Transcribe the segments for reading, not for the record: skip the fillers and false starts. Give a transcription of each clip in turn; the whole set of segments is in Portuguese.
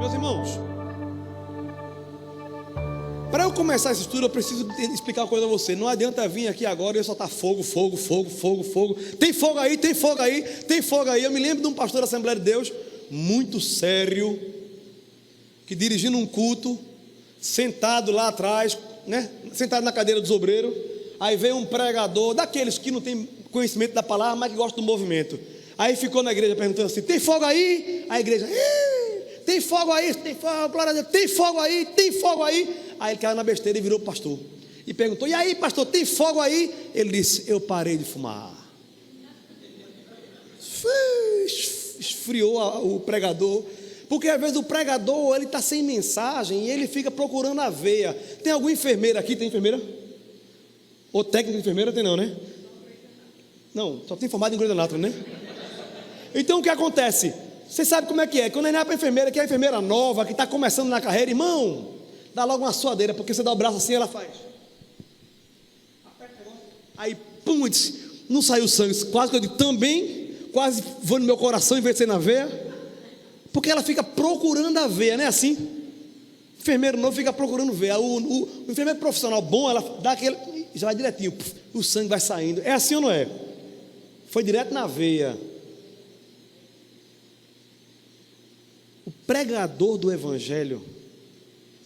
Meus irmãos, para eu começar esse estudo, eu preciso explicar uma coisa a você. Não adianta vir aqui agora e eu soltar fogo, fogo, fogo, fogo, fogo. Tem fogo aí, tem fogo aí, tem fogo aí. Eu me lembro de um pastor da Assembleia de Deus, muito sério, que dirigindo um culto, sentado lá atrás, né? Sentado na cadeira dos obreiros. Aí veio um pregador, daqueles que não tem conhecimento da palavra, mas que gosta do movimento. Aí ficou na igreja perguntando assim: tem fogo aí? A igreja: tem fogo aí, tem fogo, glória a Deus, tem fogo aí, tem fogo aí. Aí ele caiu na besteira e virou pastor e perguntou: e aí, pastor, tem fogo aí? Ele disse: eu parei de fumar. Esfriou o pregador, porque às vezes o pregador, ele está sem mensagem e ele fica procurando a veia. Tem algum enfermeiro aqui? Tem enfermeira? Ou técnico de enfermeira? Tem não, né? Não, só tem formado em Grey's Anatomy, né? Então o que acontece? Você sabe como é que é? Quando ele vai para a enfermeira, que é a enfermeira nova, que está começando na carreira, irmão, dá logo uma suadeira, porque você dá o braço assim, ela faz. Aí, pum, disse, não saiu sangue. Quase que eu digo, também, quase vou no meu coração em vez de ser na veia. Porque ela fica procurando a veia, não é assim? O enfermeiro novo fica procurando veia. O enfermeiro profissional bom, ela dá aquele, já vai direitinho, o sangue vai saindo. É assim ou não é? Foi direto na veia. O pregador do evangelho,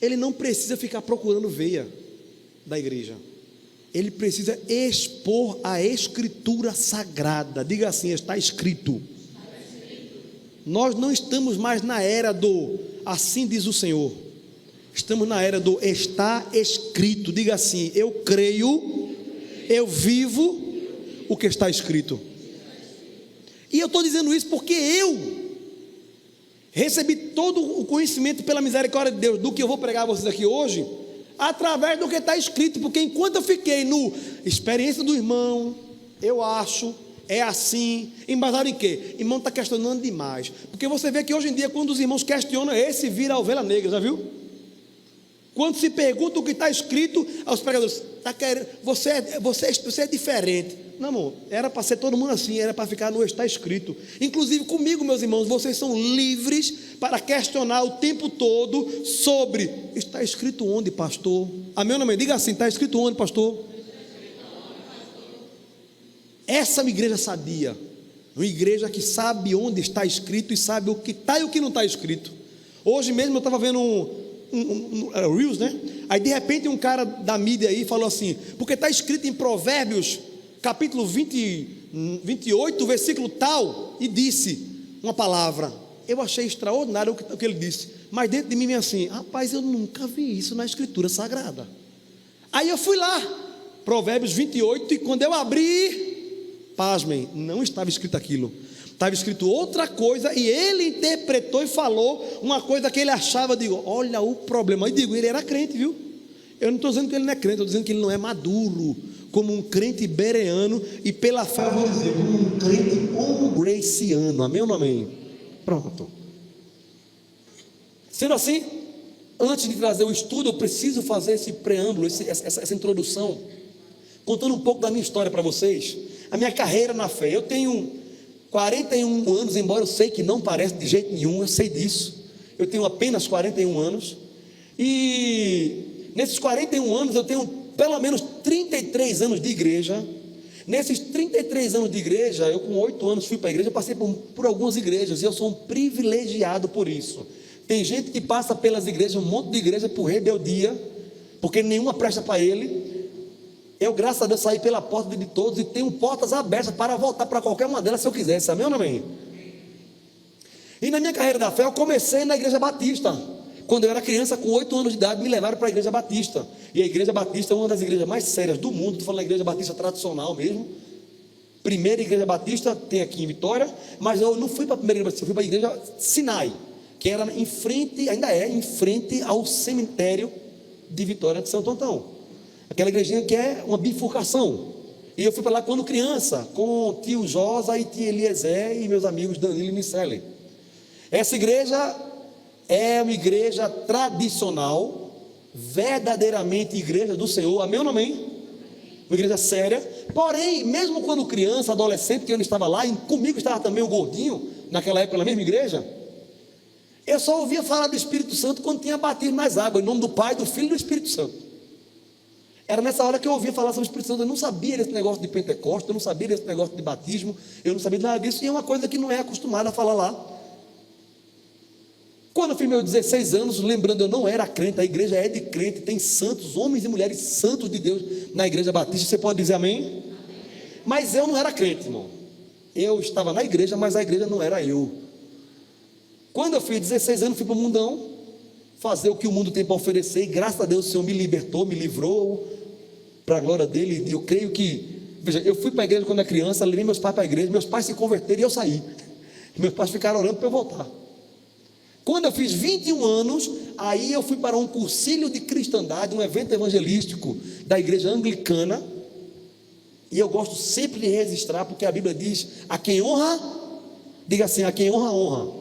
ele não precisa ficar procurando veia da igreja. Ele precisa expor a escritura sagrada. Diga assim: está escrito. Nós não estamos mais na era do assim diz o Senhor. Estamos na era do está escrito. Diga assim: eu creio, eu vivo o que está escrito. E eu estou dizendo isso porque eu recebi todo o conhecimento pela misericórdia de Deus do que eu vou pregar a vocês aqui hoje, através do que está escrito. Porque enquanto eu fiquei no experiência do irmão, eu acho, é assim, embasado em quê? Irmão está questionando demais. Porque você vê que hoje em dia, quando os irmãos questionam, esse vira a ovelha negra, já viu? Quando se pergunta o que está escrito aos pregadores, tá querendo, você é diferente. Não, irmão, era para ser todo mundo assim, era para ficar no está escrito. Inclusive comigo, meus irmãos, vocês são livres para questionar o tempo todo sobre, está escrito onde, pastor? Amém ou não, amém? Diga assim: está escrito onde, pastor? Essa é uma igreja sadia, uma igreja que sabe onde está escrito e sabe o que está e o que não está escrito. Hoje mesmo eu estava vendo um Reels, né? Aí de repente um cara da mídia aí falou assim: porque está escrito em Provérbios capítulo 28, versículo tal, e disse uma palavra. Eu achei extraordinário o que ele disse, mas dentro de mim assim: rapaz, eu nunca vi isso na escritura sagrada. Aí eu fui lá, Provérbios 28, e quando eu abri, pasmem, não estava escrito aquilo, estava escrito outra coisa, e ele interpretou e falou uma coisa que ele achava. Eu digo: olha o problema. E digo, ele era crente, viu? Eu não estou dizendo que ele não é crente, estou dizendo que ele não é maduro como um crente bereano, e pela fé eu vou dizer, como um crente congregaciano. Amém ou não amém? Pronto. Sendo assim, antes de trazer o estudo, eu preciso fazer esse preâmbulo, essa introdução, contando um pouco da minha história para vocês, a minha carreira na fé. Eu tenho 41 anos, embora eu sei que não parece de jeito nenhum, eu sei disso. Eu tenho apenas 41 anos, e nesses 41 anos eu tenho pelo menos 33 anos de igreja. Nesses 33 anos de igreja, eu com 8 anos fui para a igreja, passei por algumas igrejas, e eu sou um privilegiado por isso. Tem gente que passa pelas igrejas, um monte de igreja por rebeldia, porque nenhuma presta para ele. Eu, graças a Deus, saí pela porta de todos e tenho portas abertas para voltar para qualquer uma delas se eu quisesse. Amém ou não amém? E na minha carreira da fé, eu comecei na igreja batista. Quando eu era criança, com 8 anos de idade, me levaram para a igreja batista. E a igreja batista é uma das igrejas mais sérias do mundo. Estou falando da igreja batista tradicional mesmo. Primeira igreja batista tem aqui em Vitória. Mas eu não fui para a primeira igreja batista, eu fui para a igreja Sinai, que era em frente, ainda é, em frente ao cemitério de Vitória de Santo Antão. Aquela igrejinha que é uma bifurcação. E eu fui para lá quando criança, com tio Josa e tio Eliezer e meus amigos Danilo e Nicelli. Essa igreja é uma igreja tradicional, verdadeiramente igreja do Senhor. Amém ou não amém? Uma igreja séria. Porém, mesmo quando criança, adolescente, que eu não estava lá, e comigo estava também o gordinho, naquela época na mesma igreja, Eu só ouvia falar do Espírito Santo quando tinha batismo nas águas, em nome do Pai, do Filho e do Espírito Santo. Era nessa hora que eu ouvia falar sobre o Espírito Santo. Eu não sabia desse negócio de Pentecostes, eu não sabia desse negócio de batismo, eu não sabia nada disso, e é uma coisa que não é acostumada a falar lá. Quando eu fiz meus 16 anos, lembrando, eu não era crente, a igreja é de crente, tem santos, homens e mulheres santos de Deus na igreja batista, você pode dizer amém? Amém. Mas eu não era crente, irmão. Eu estava na igreja, mas a igreja não era eu. Quando eu fiz 16 anos, fui para o mundão, fazer o que o mundo tem para oferecer, e graças a Deus o Senhor me libertou, me livrou, para a glória dele. Eu creio que, veja, eu fui para a igreja quando era criança, levei meus pais para a igreja, meus pais se converteram e eu saí. Meus pais ficaram orando para eu voltar. Quando eu fiz 21 anos, aí eu fui para um cursilho de cristandade, um evento evangelístico da igreja anglicana, e eu gosto sempre de registrar, porque a Bíblia diz, a quem honra, diga assim, a quem honra, honra.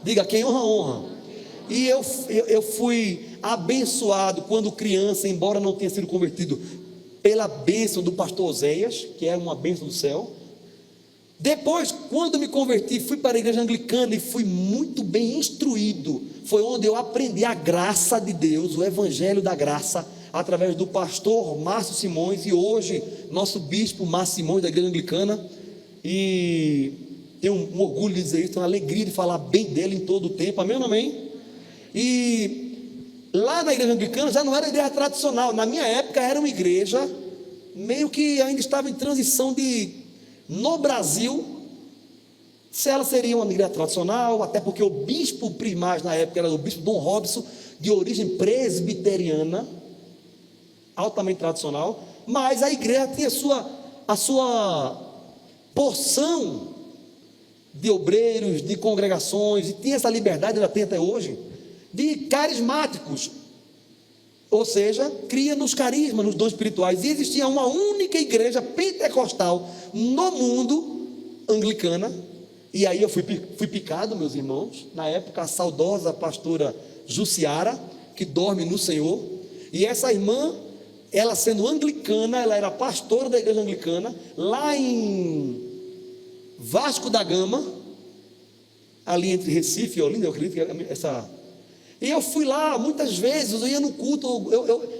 Diga, a quem honra, honra. E eu fui abençoado quando criança, embora não tenha sido convertido, pela bênção do pastor Oséias, que era uma bênção do céu. Depois, quando me converti, fui para a igreja anglicana e fui muito bem instruído. Foi onde eu aprendi a graça de Deus, o evangelho da graça, através do pastor Márcio Simões, e hoje, nosso bispo Márcio Simões, da igreja anglicana. E tenho um orgulho de dizer isso, tenho uma alegria de falar bem dele em todo o tempo, amém ou não amém? E lá na igreja anglicana já não era igreja tradicional, na minha época era uma igreja meio que ainda estava em transição no Brasil, se ela seria uma igreja tradicional, até porque o bispo primaz na época era o bispo Dom Robson, de origem presbiteriana, altamente tradicional, mas a igreja tinha a sua porção de obreiros, de congregações, e tinha essa liberdade, ela tem até hoje, de carismáticos, ou seja, cria nos carismas, nos dons espirituais. E existia uma única igreja pentecostal no mundo, anglicana. E aí eu fui picado, meus irmãos, na época a saudosa pastora Jussiara, que dorme no Senhor. E essa irmã, ela sendo anglicana, ela era pastora da igreja anglicana, lá em Vasco da Gama, ali entre Recife e Olinda, eu acredito que essa... E eu fui lá, muitas vezes, eu ia no culto,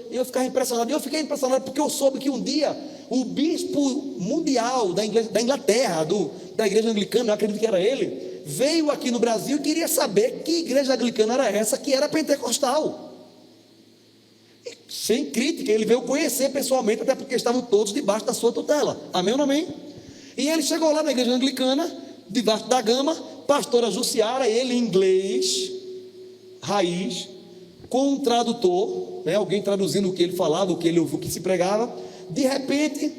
eu ficava impressionado. E eu fiquei impressionado porque eu soube que um dia o bispo mundial da Inglaterra, da igreja anglicana, eu acredito que era ele, veio aqui no Brasil e queria saber que igreja anglicana era essa, que era pentecostal. E, sem crítica, ele veio conhecer pessoalmente, até porque estavam todos debaixo da sua tutela, amém ou não amém? E ele chegou lá na igreja anglicana, debaixo da Gama, pastora Jussiara, ele em inglês raiz, com um tradutor, né, alguém traduzindo o que ele falava, o que se pregava. De repente,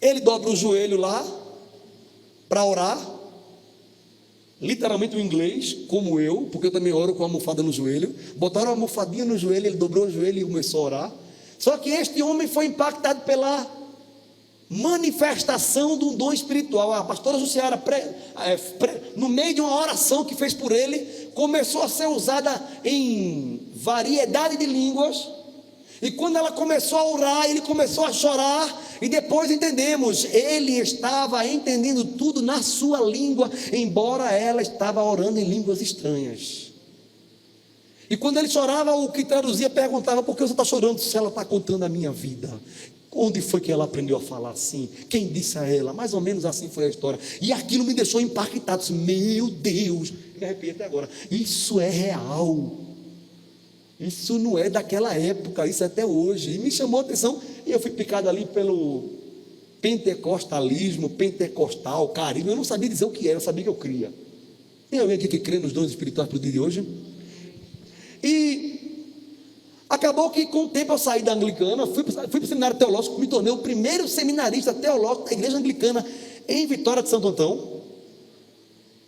ele dobra o joelho lá para orar, literalmente o inglês, como eu, porque eu também oro com a almofada no joelho. Botaram uma almofadinha no joelho, ele dobrou o joelho e começou a orar. Só que este homem foi impactado pela manifestação de um dom espiritual. A pastora Jussiara, no meio de uma oração que fez por ele, começou a ser usada em variedade de línguas. E quando ela começou a orar, ele começou a chorar. E depois entendemos, ele estava entendendo tudo na sua língua, embora ela estava orando em línguas estranhas. E quando ele chorava, o que traduzia perguntava: por que você está chorando se ela está contando a minha vida? Onde foi que ela aprendeu a falar assim? Quem disse a ela? Mais ou menos assim foi a história. E aquilo me deixou impactado. Disse, meu Deus, me arrepio até agora. Isso é real. Isso não é daquela época, isso é até hoje. E me chamou a atenção. E eu fui picado ali pelo pentecostalismo, pentecostal, carisma. Eu não sabia dizer o que era, eu sabia que eu cria. Tem alguém aqui que crê nos dons espirituais para o dia de hoje? E acabou que com o tempo eu saí da anglicana, fui para o seminário teológico, me tornei o primeiro seminarista teológico da igreja anglicana em Vitória de Santo Antão.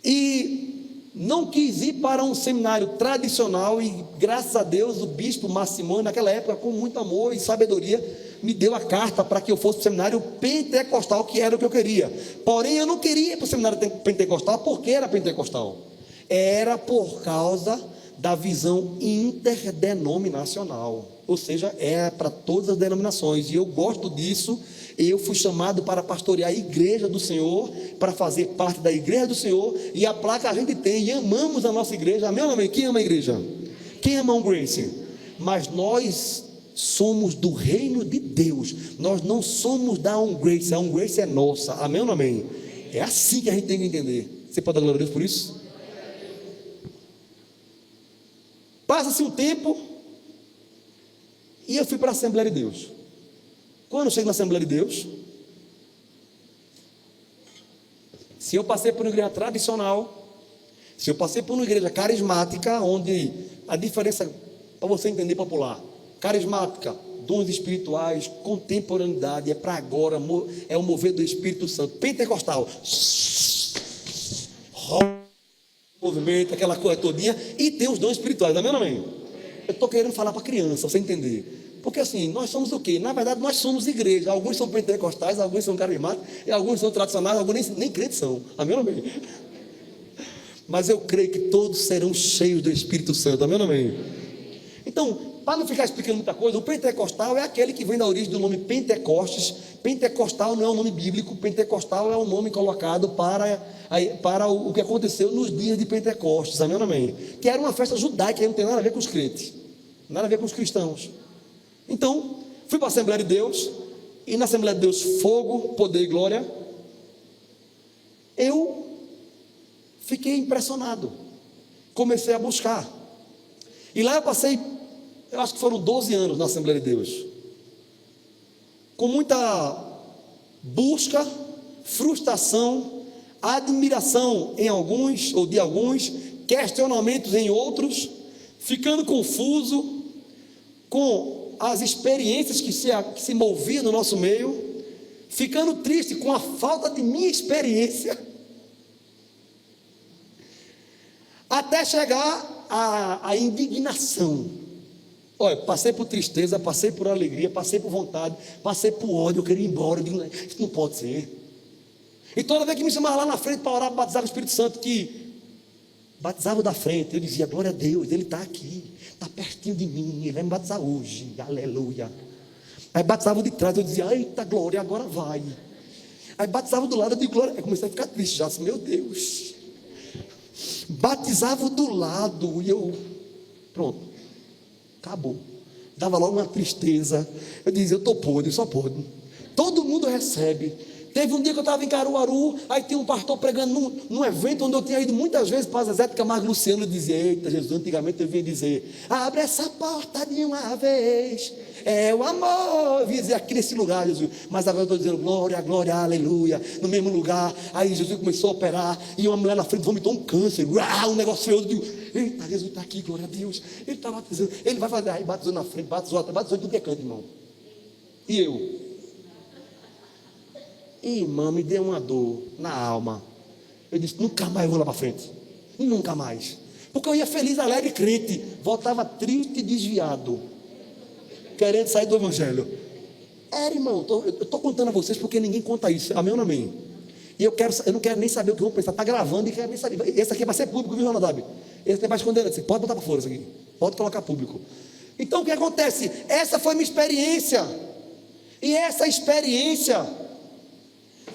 E não quis ir para um seminário tradicional, e graças a Deus o bispo Márcio Simões, naquela época, com muito amor e sabedoria, me deu a carta para que eu fosse para o seminário pentecostal, que era o que eu queria. Porém eu não queria ir para o seminário pentecostal. Por que era pentecostal? Era por causa da visão interdenominacional. ou seja, é para todas as denominações, e eu gosto disso. Eu fui chamado para pastorear a igreja do Senhor, para fazer parte da igreja do Senhor, e a placa a gente tem, e amamos a nossa igreja, amém ou não amém? Quem ama a igreja? Quem ama a Grace? Mas nós somos do reino de Deus, nós não somos da Grace, a Grace é nossa, amém ou não amém? É assim que a gente tem que entender. Você pode dar glória a Deus por isso? Passa-se um tempo, e eu fui para a Assembleia de Deus. Quando eu chego na Assembleia de Deus, se eu passei por uma igreja tradicional, se eu passei por uma igreja carismática, onde a diferença, para você entender popular, carismática, dons espirituais, contemporaneidade, é para agora, é o mover do Espírito Santo. Pentecostal, movimento, aquela coisa todinha, e tem os dons espirituais, amém ou não amém? Eu estou querendo falar para criança, você entender. Porque assim, nós somos o quê? Na verdade, nós somos igreja. Alguns são pentecostais, alguns são carismáticos, e alguns são tradicionais, alguns nem crentes são. Amém ou não amém? Mas eu creio que todos serão cheios do Espírito Santo. Amém ou não amém? Então, para não ficar explicando muita coisa, o pentecostal é aquele que vem da origem do nome Pentecostes. Pentecostal não é um nome bíblico, pentecostal é um nome colocado para o que aconteceu nos dias de Pentecostes. Amém ou não amém? Que era uma festa judaica, que não tem nada a ver com os crentes, nada a ver com os cristãos. Então, fui para a Assembleia de Deus, e na Assembleia de Deus, fogo, poder e glória. Eu fiquei impressionado, comecei a buscar, e lá eu passei, eu acho que foram 12 anos na Assembleia de Deus, com muita busca, frustração, admiração em alguns, ou de alguns, questionamentos em outros, ficando confuso com as experiências que se moviam no nosso meio, ficando triste com a falta de minha experiência, até chegar à indignação. Olha, passei por tristeza, passei por alegria, passei por vontade, passei por ódio, eu queria ir embora, eu digo, isso não pode ser. E toda vez que me chamava lá na frente para orar, para batizar o Espírito Santo, que batizava da frente, eu dizia, glória a Deus, Ele está aqui, está pertinho de mim, Ele vai me batizar hoje, aleluia. Aí batizava de trás, eu dizia, eita glória, agora vai. Aí batizava do lado, eu digo, glória, eu comecei a ficar triste já, assim, meu Deus. Batizava do lado, e eu, pronto, acabou. Dava logo uma tristeza, eu dizia, eu estou podre, só podre. Todo mundo recebe. Teve um dia que eu estava em Caruaru, aí tinha um pastor pregando num evento onde eu tinha ido muitas vezes para Zezé de Camargo Luciano, dizia, eita Jesus, antigamente eu vinha dizer, abre essa porta de uma vez, é o amor, eu vinha dizer aqui nesse lugar, Jesus, mas agora eu estou dizendo, glória, glória, aleluia, no mesmo lugar. Aí Jesus começou a operar, e uma mulher na frente vomitou um câncer, um negócio feio, eu digo, eita, Jesus está aqui, glória a Deus, Ele está batizando, Ele vai fazer, aí batizou na frente, batizou de tudo que é canto, irmão, e eu, irmão, me deu uma dor na alma. Eu disse, nunca mais eu vou lá para frente. Nunca mais. Porque eu ia feliz, alegre, crente. Voltava triste e desviado, querendo sair do evangelho. Era, irmão, eu estou contando a vocês porque ninguém conta isso. Amém ou não amém? E eu não quero nem saber o que vão pensar. Está gravando e quero nem saber. Esse aqui vai ser público, viu, Jonadab? Esse vai esconder. Pode botar para fora isso aqui. Pode colocar público. Então o que acontece? Essa foi minha experiência. E essa experiência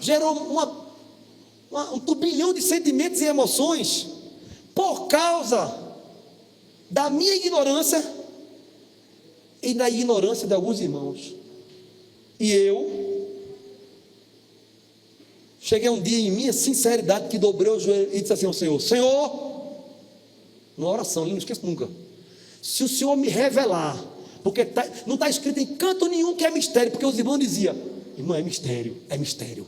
gerou um turbilhão de sentimentos e emoções por causa da minha ignorância e da ignorância de alguns irmãos. E eu cheguei um dia em minha sinceridade que dobrei o joelho e disse assim ao Senhor, Senhor, numa oração, eu não esqueço nunca, se o Senhor me revelar, porque não está escrito em canto nenhum que é mistério, porque os irmãos diziam, irmão, é mistério, é mistério.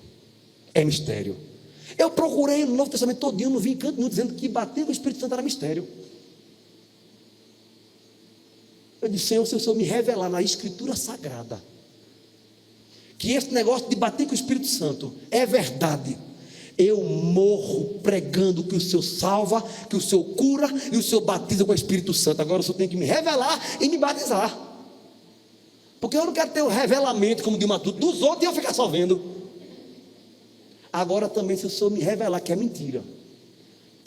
É mistério. Eu procurei no Novo Testamento todinho, não vi em canto nenhum dizendo que bater com o Espírito Santo era mistério. Eu disse, Senhor, se o Senhor me revelar na Escritura Sagrada que esse negócio de bater com o Espírito Santo é verdade, eu morro pregando que o Senhor salva, que o Senhor cura e o Senhor batiza com o Espírito Santo. Agora o Senhor tem que me revelar e me batizar, porque eu não quero ter o revelamento como de uma tudo dos outros e eu ficar só vendo. Agora também, se o Senhor me revelar que é mentira,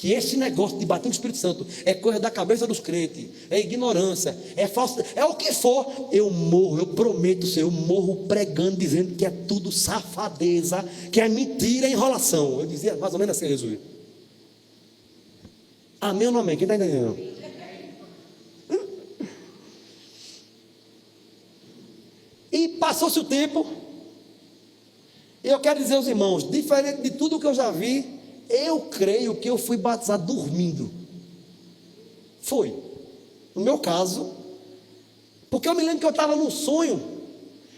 que esse negócio de bater no Espírito Santo é coisa da cabeça dos crentes, é ignorância, é falso, é o que for, eu morro, eu prometo, Senhor, eu morro pregando, dizendo que é tudo safadeza, que é mentira, é enrolação. Eu dizia mais ou menos assim, Jesus. Amém ou não amém? Quem está entendendo? E passou-se o tempo. Eu quero dizer aos irmãos, diferente de tudo que eu já vi, eu creio que eu fui batizado dormindo. Foi. No meu caso, porque eu me lembro que eu estava num sonho,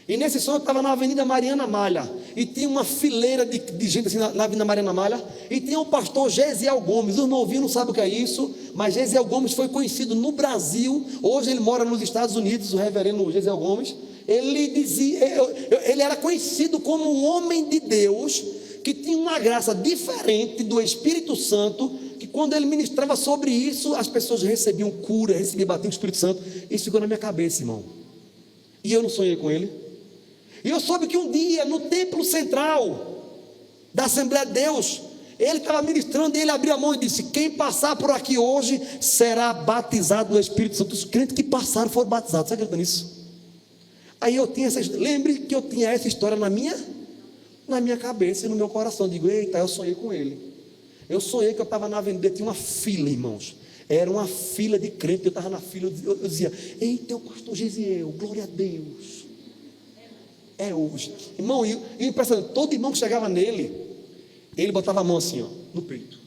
e nesse sonho eu estava na Avenida Mariana Malha, e tinha uma fileira de gente assim na Avenida Mariana Malha, e tinha o pastor Gesiel Gomes. Os novinhos não sabem o que é isso, mas Gesiel Gomes foi conhecido no Brasil. Hoje ele mora nos Estados Unidos, o reverendo Gesiel Gomes. Ele dizia, ele era conhecido como um homem de Deus, que tinha uma graça diferente do Espírito Santo, que quando ele ministrava sobre isso, as pessoas recebiam cura, recebiam bater o Espírito Santo. Isso ficou na minha cabeça, irmão. E eu não sonhei com ele. E eu soube que um dia, no templo central da Assembleia de Deus, ele estava ministrando, e ele abriu a mão e disse: quem passar por aqui hoje será batizado no Espírito Santo. Os crentes que passaram foram batizados. Você acredita nisso? Aí eu tinha lembre que eu tinha essa história na minha cabeça e no meu coração. Eu digo: eita, eu sonhei com ele. Eu sonhei que eu estava na avenida, tinha uma fila, irmãos. Era uma fila de crente, eu estava na fila, eu dizia: eita, é o pastor Gesiel, glória a Deus. É hoje. Irmão, e impressionante, todo irmão que chegava nele, ele botava a mão assim, ó, no peito.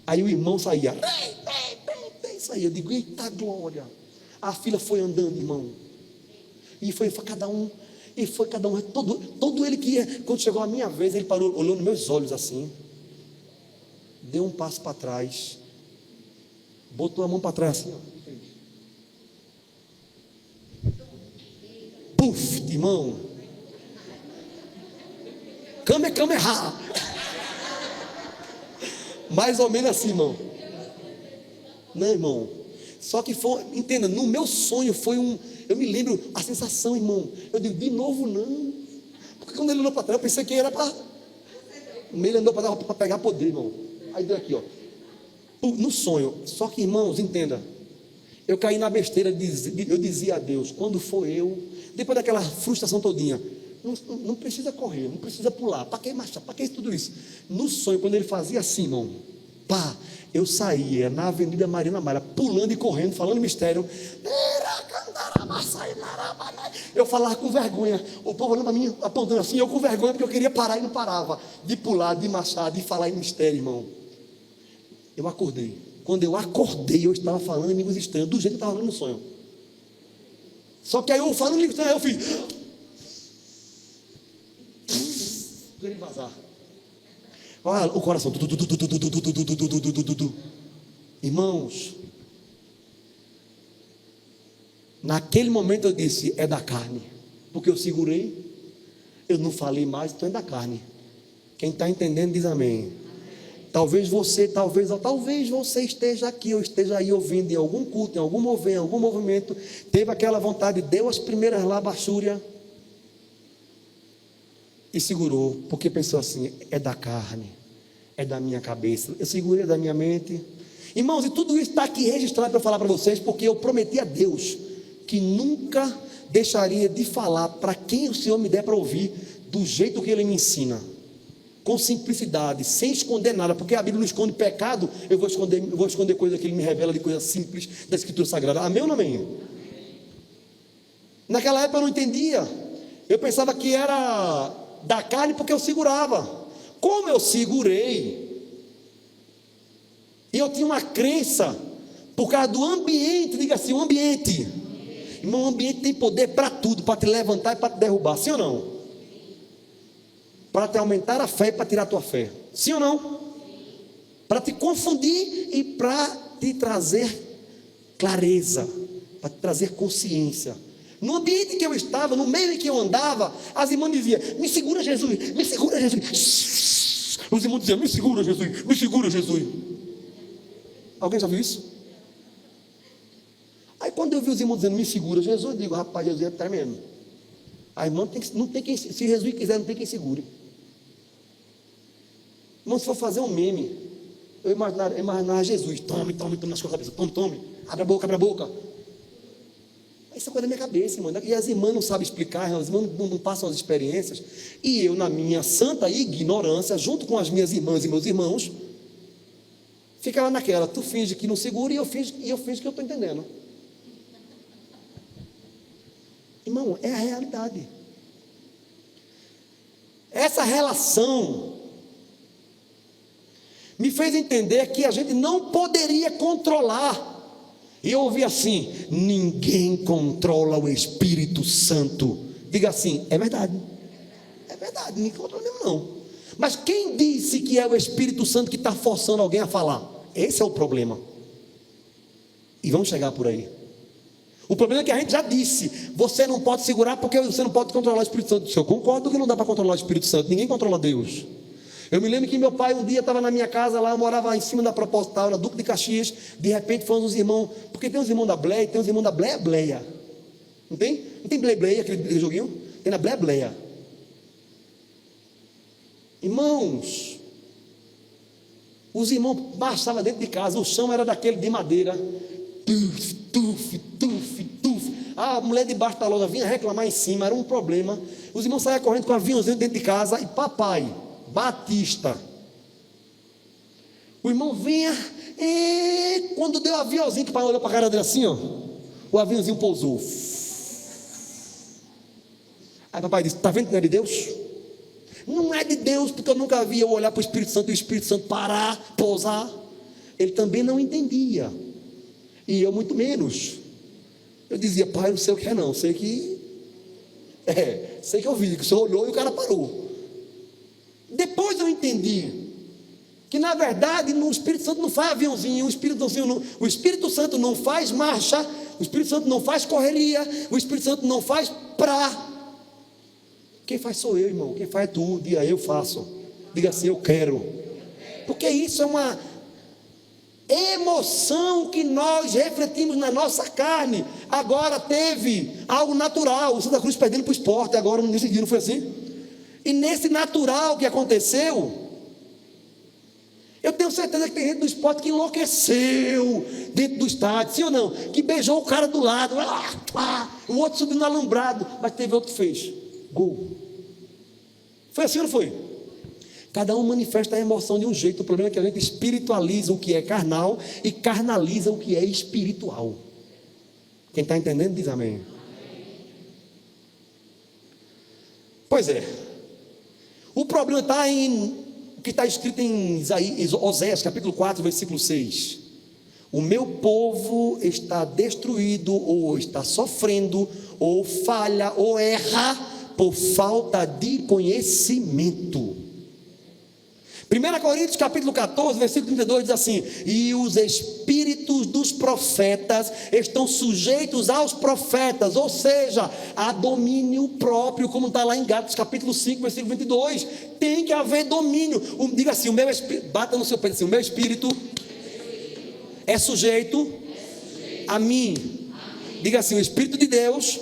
Aí o irmão saía, saía. Eu digo: eita glória. A fila foi andando, irmão. E foi cada um, todo ele que ia. Quando chegou a minha vez, ele parou, olhou nos meus olhos assim, deu um passo para trás, botou a mão para trás assim, ó. Puf, irmão. Kamehameha. Mais ou menos assim, irmão. Não, irmão. Só que foi, entenda, no meu sonho foi eu me lembro a sensação, irmão. Eu digo: de novo não. Porque quando ele andou para trás, eu pensei que era para. Ele andou para pegar poder, irmão. Aí deu aqui, ó. No sonho. Só que, irmãos, entenda. Eu caí na besteira, eu dizia a Deus: quando for eu, depois daquela frustração todinha, não precisa correr, não precisa pular, para que marchar, para que tudo isso? No sonho, quando ele fazia assim, irmão, pá, eu saía na Avenida Mariana Malha, pulando e correndo, falando mistério. Eu falava com vergonha, o povo olhando para mim, apontando assim, eu com vergonha, porque eu queria parar e não parava, de pular, de marchar, de falar em mistério, irmão. Eu acordei. Quando eu acordei, eu estava falando em línguas estranhas, do jeito que eu estava falando no sonho. Só que aí eu falando em línguas estranhas, eu fiz. Queria vazar. Olha o coração. Irmãos, naquele momento eu disse: é da carne. Porque eu segurei, eu não falei mais, então é da carne. Quem está entendendo diz amém. Talvez você esteja aqui ou esteja aí ouvindo em algum culto, em algum mover, em algum movimento, teve aquela vontade, deu as primeiras labachúrias e segurou, porque pensou assim: é da carne, é da minha cabeça. Eu segurei da minha mente. Irmãos, e tudo isso está aqui registrado para falar para vocês, porque eu prometi a Deus que nunca deixaria de falar para quem o Senhor me der para ouvir, do jeito que Ele me ensina, com simplicidade, sem esconder nada, porque a Bíblia não esconde pecado. Eu vou esconder coisa que Ele me revela, de coisa simples da Escritura Sagrada. Amém ou não amém? Naquela época eu não entendia. Eu pensava que era da carne, porque eu segurava. Como eu segurei, e eu tinha uma crença, por causa do ambiente. Diga assim: o ambiente. Irmão, o ambiente tem poder para tudo, para te levantar e para te derrubar, sim ou não? Para te aumentar a fé e para tirar a tua fé, sim ou não? Para te confundir e para te trazer clareza, para te trazer consciência. No ambiente que eu estava, no meio em que eu andava, as irmãs diziam: me segura, Jesus, me segura, Jesus. Os irmãos diziam: me segura, Jesus, me segura, Jesus. Alguém já viu isso? Aí quando eu vi os irmãos dizendo: me segura, Jesus, eu digo: rapaz, Jesus é tremendo. A irmã não tem quem, se Jesus quiser, não tem quem segure. Irmão, se for fazer um meme, Eu imaginava Jesus, tome na sua cabeça, tome, abre a boca. Isso é coisa da minha cabeça, irmã. E as irmãs não sabem explicar, as irmãs não passam as experiências. E eu, na minha santa ignorância, junto com as minhas irmãs e meus irmãos, ficava naquela, tu finge que não segura e eu finge que eu estou entendendo. Irmão, é a realidade. Essa relação me fez entender que a gente não poderia controlar. E eu ouvi assim: ninguém controla o Espírito Santo. Diga assim: é verdade, ninguém controla mesmo não. Mas quem disse que é o Espírito Santo que está forçando alguém a falar? Esse é o problema. E vamos chegar por aí. O problema é que a gente já disse: você não pode segurar porque você não pode controlar o Espírito Santo. Eu concordo que não dá para controlar o Espírito Santo. Ninguém controla Deus. Eu me lembro que meu pai um dia estava na minha casa lá, eu morava em cima da Proposital, na Duque de Caxias. De repente foram uns irmãos, porque tem uns irmãos da Bleia, tem uns irmãos da Bleia. Não tem? Não tem Bleia, aquele joguinho? Tem na Bleia. Irmãos, os irmãos passavam dentro de casa, o chão era daquele de madeira. Tuf. A mulher debaixo da loja vinha reclamar em cima, era um problema. Os irmãos saíam correndo com um aviãozinho dentro de casa e papai Batista. O irmão vinha, e quando deu o aviãozinho, que o pai olhou para a cara dele assim, ó, o aviãozinho pousou. Aí papai disse: está vendo que não é de Deus? Não é de Deus, porque eu nunca vi eu olhar para o Espírito Santo e o Espírito Santo parar, pousar. Ele também não entendia, e eu muito menos. Eu dizia: pai, não sei o que é não, sei que eu vi, que o senhor olhou e o cara parou. Depois eu entendi que na verdade no Espírito Santo não faz aviãozinho, o Espírito Santo não faz marcha, o Espírito Santo não faz correria, o Espírito Santo não faz quem faz sou eu, irmão. Quem faz é tu. Diga: eu faço. Diga assim: eu quero. Porque isso é uma emoção que nós refletimos na nossa carne. Agora teve algo natural, o Santa Cruz perdendo para o esporte agora nesse dia, não foi assim? E nesse natural que aconteceu, eu tenho certeza que tem gente do esporte que enlouqueceu dentro do estádio, sim ou não? Que beijou o cara do lado, o outro subiu no alambrado, mas teve outro que fez gol. Foi assim ou não foi? Cada um manifesta a emoção de um jeito. O problema é que a gente espiritualiza o que é carnal e carnaliza o que é espiritual. Quem está entendendo diz amém. Pois é. O problema está em o que está escrito em Oséias capítulo 4, versículo 6. O meu povo está destruído, ou está sofrendo, ou falha, ou erra por falta de conhecimento. 1 Coríntios capítulo 14, versículo 32 diz assim: e os espíritos dos profetas estão sujeitos aos profetas, ou seja, a domínio próprio, como está lá em Gálatas capítulo 5, versículo 22. Tem que haver domínio. Diga assim: o meu espírito, bata no seu peito assim: o meu espírito é sujeito a mim. Diga assim: o Espírito de Deus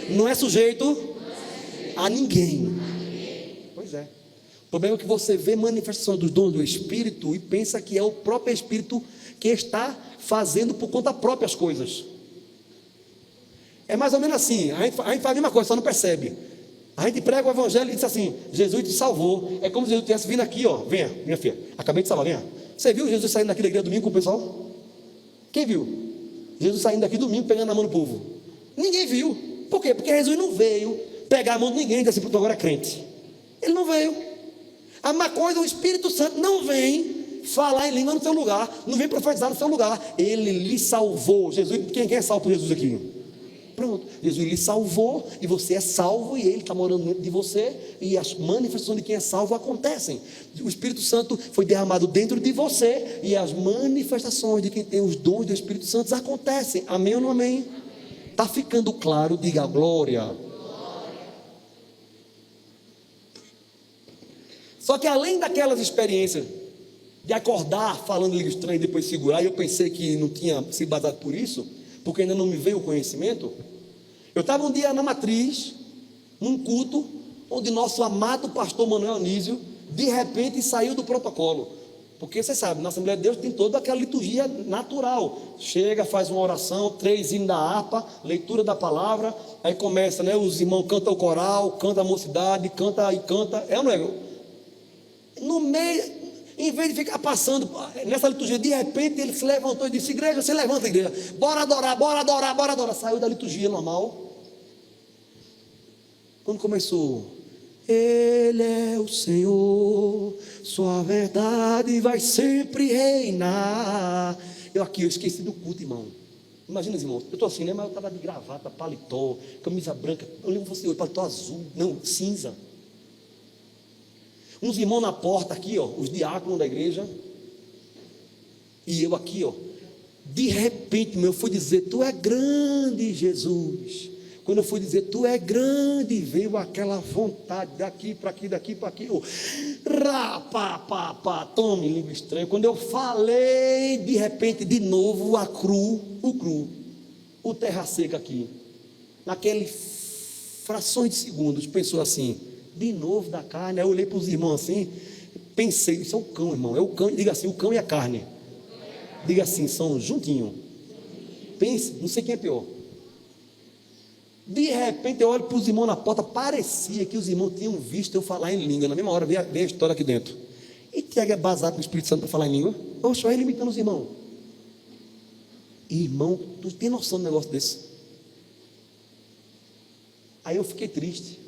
não é sujeito a ninguém. Pois é. O problema é que você vê manifestação dos dons do Espírito e pensa que é o próprio Espírito que está fazendo por conta própria as coisas. É mais ou menos assim. A gente faz a mesma coisa, só não percebe. A gente prega o Evangelho e diz assim: Jesus te salvou. É como se Jesus tivesse vindo aqui, ó. Venha, minha filha, acabei de salvar, venha. Você viu Jesus saindo daqui da igreja domingo com o pessoal? Quem viu? Jesus saindo daqui domingo pegando a mão do povo. Ninguém viu. Por quê? Porque Jesus não veio pegar a mão de ninguém e dizer assim: tu agora é crente. Ele não veio. A mesma coisa, o Espírito Santo não vem falar em língua no seu lugar, não vem profetizar no seu lugar. Ele lhe salvou. Jesus, quem é salvo por Jesus aqui? Pronto, Jesus lhe salvou e você é salvo, e Ele está morando dentro de você, e as manifestações de quem é salvo acontecem. O Espírito Santo foi derramado dentro de você, e as manifestações de quem tem os dons do Espírito Santo acontecem. Amém ou não amém? Está ficando claro? Diga glória. Só que além daquelas experiências de acordar falando língua estranha e depois segurar, e eu pensei que não tinha se baseado por isso, porque ainda não me veio o conhecimento. Eu estava um dia na Matriz, num culto, onde nosso amado pastor Manuel Anísio, de repente saiu do protocolo. Porque você sabe, na Assembleia de Deus tem toda aquela liturgia natural. Chega, faz uma oração, 3 hinos da harpa, leitura da palavra, aí começa, né? Os irmãos cantam o coral, canta a mocidade, canta e canta. É ou não é? No meio, em vez de ficar passando nessa liturgia, de repente ele se levantou e disse: igreja, você levanta, igreja, bora adorar, bora adorar, bora adorar. Saiu da liturgia normal. Quando começou: Ele é o Senhor, sua verdade vai sempre reinar. Eu esqueci do culto, irmão. Imagina, irmão, eu estou assim, né? Mas eu estava de gravata, paletó, camisa branca. Eu lembro você, paletó azul, não, cinza. Uns irmãos na porta aqui, ó, os diáconos da igreja. E eu aqui, ó. De repente, eu fui dizer: tu é grande, Jesus. Quando eu fui dizer: tu é grande, veio aquela vontade daqui para aqui, daqui para aqui. Tome, língua estranha. Quando eu falei, de repente, de novo, o terra seca aqui. Naquele frações de segundos, pensou assim: de novo da carne. Aí eu olhei para os irmãos assim, pensei: isso é o cão, irmão. É o cão, diga assim: o cão e a carne. Diga assim, são juntinhos. Pense, não sei quem é pior. De repente eu olho para os irmãos na porta, parecia que os irmãos tinham visto eu falar em língua. Na mesma hora veio a história aqui dentro. E Tiago é baseado no Espírito Santo para falar em língua? Oxe, ele imitando os irmãos. Irmão, tu tem noção de um negócio desse? Aí eu fiquei triste.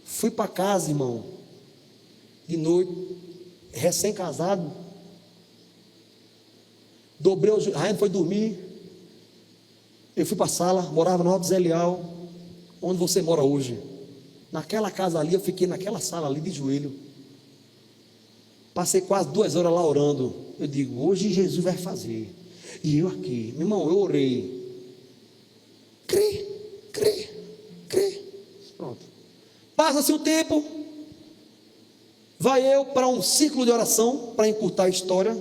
Fui para casa, irmão, de noite, recém-casado. Dobrei o joelho, Raiane foi dormir. Eu fui para a sala, morava no Alto Zé Leal, onde você mora hoje. Naquela casa ali, eu fiquei naquela sala ali de joelho. Passei quase 2 horas lá orando. Eu digo: hoje Jesus vai fazer. E eu aqui, meu irmão, eu orei. Crê. Pronto. Passa-se o tempo. Vai eu para um círculo de oração, para encurtar a história.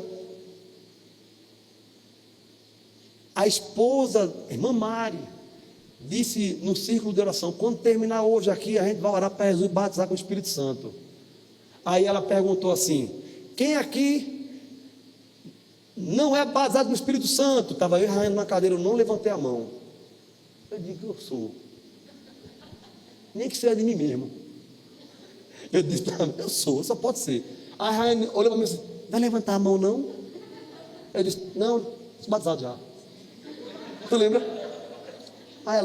A esposa, a irmã Mari, disse no círculo de oração: quando terminar hoje aqui, a gente vai orar para Jesus batizar com o Espírito Santo. Aí ela perguntou assim: quem aqui não é batizado no Espírito Santo? Estava eu e Raiane na cadeira, eu não levantei a mão. Eu digo: eu sou. Nem que seja de mim mesmo. Eu disse: eu sou, só pode ser. Aí a Raiane olhou para mim e disse: vai levantar a mão não? Eu disse: não, sou batizado já. Tu lembra? Aí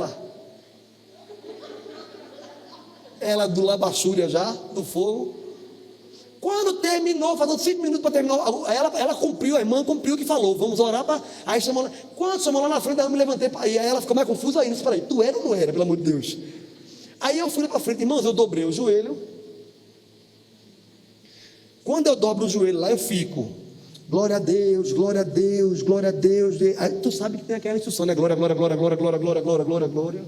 ela do labachúria já, do fogo. Quando terminou, faltando 5 minutos para terminar, ela cumpriu, a irmã cumpriu o que falou: vamos orar para. Aí chamou, quando chamou lá na frente, eu me levantei, e aí ela ficou mais confusa ainda. Espera aí, tu era ou não era, pelo amor de Deus? Aí eu fui para frente, irmãos, eu dobrei o joelho. Quando eu dobro o joelho lá, eu fico: glória a Deus, glória a Deus, glória a Deus. Aí, tu sabe que tem aquela instrução, né? Glória, glória, glória, glória, glória, glória, glória, glória, glória.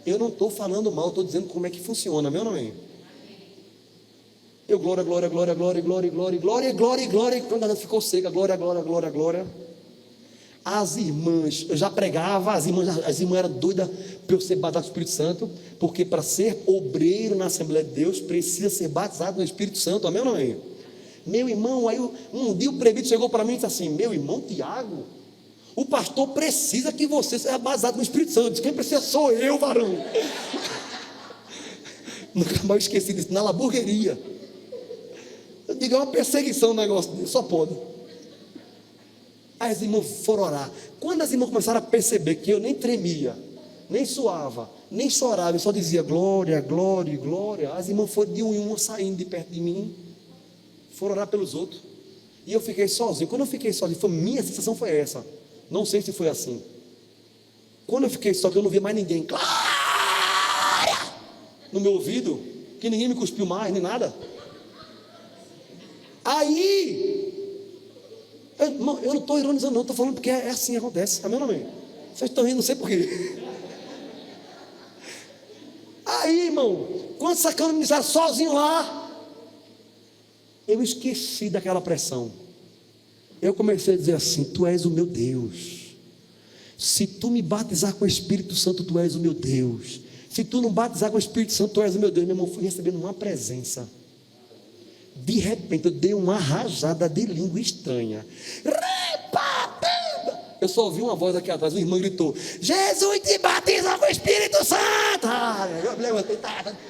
Eu não estou falando mal, estou dizendo como é que funciona, meu nome. Eu glória, glória, glória, glória, glória, glória, glória, glória, glória. Quando ela ficou seca, glória, glória, glória, glória. As irmãs, eu já pregava, as irmãs eram doidas para eu ser batizado no Espírito Santo, porque para ser obreiro na Assembleia de Deus precisa ser batizado no Espírito Santo, amém ou não é? Meu irmão, aí um dia o prefeito chegou para mim e disse assim: meu irmão Tiago, o pastor precisa que você seja batizado no Espírito Santo. Eu disse: quem precisa sou eu, varão. Nunca mais esqueci disso, na laburgueria. Eu digo: é uma perseguição o negócio dele, só pode. Aí as irmãs foram orar. Quando as irmãs começaram a perceber que eu nem tremia, nem suava, nem chorava, eu só dizia glória, glória, glória, as irmãs foram de um em um saindo de perto de mim, foram orar pelos outros. E eu fiquei sozinho. Quando eu fiquei sozinho, minha sensação foi essa. Não sei se foi assim. Quando eu fiquei só, que eu não via mais ninguém, glória, no meu ouvido, que ninguém me cuspiu mais, nem nada. Aí, eu não estou ironizando não, estou falando porque é assim que acontece, amém ou não amém? Vocês estão rindo, não sei porquê. Aí, irmão, quando sacando me disseram sozinho lá, eu esqueci daquela pressão. Eu comecei a dizer assim: tu és o meu Deus. Se tu me batizar com o Espírito Santo, tu és o meu Deus. Se tu não batizar com o Espírito Santo, tu és o meu Deus. Meu irmão, fui recebendo uma presença De repente eu dei uma rajada de língua estranha. Eu só ouvi uma voz aqui atrás, o irmão gritou: Jesus te batiza com o Espírito Santo. Eu me levantei,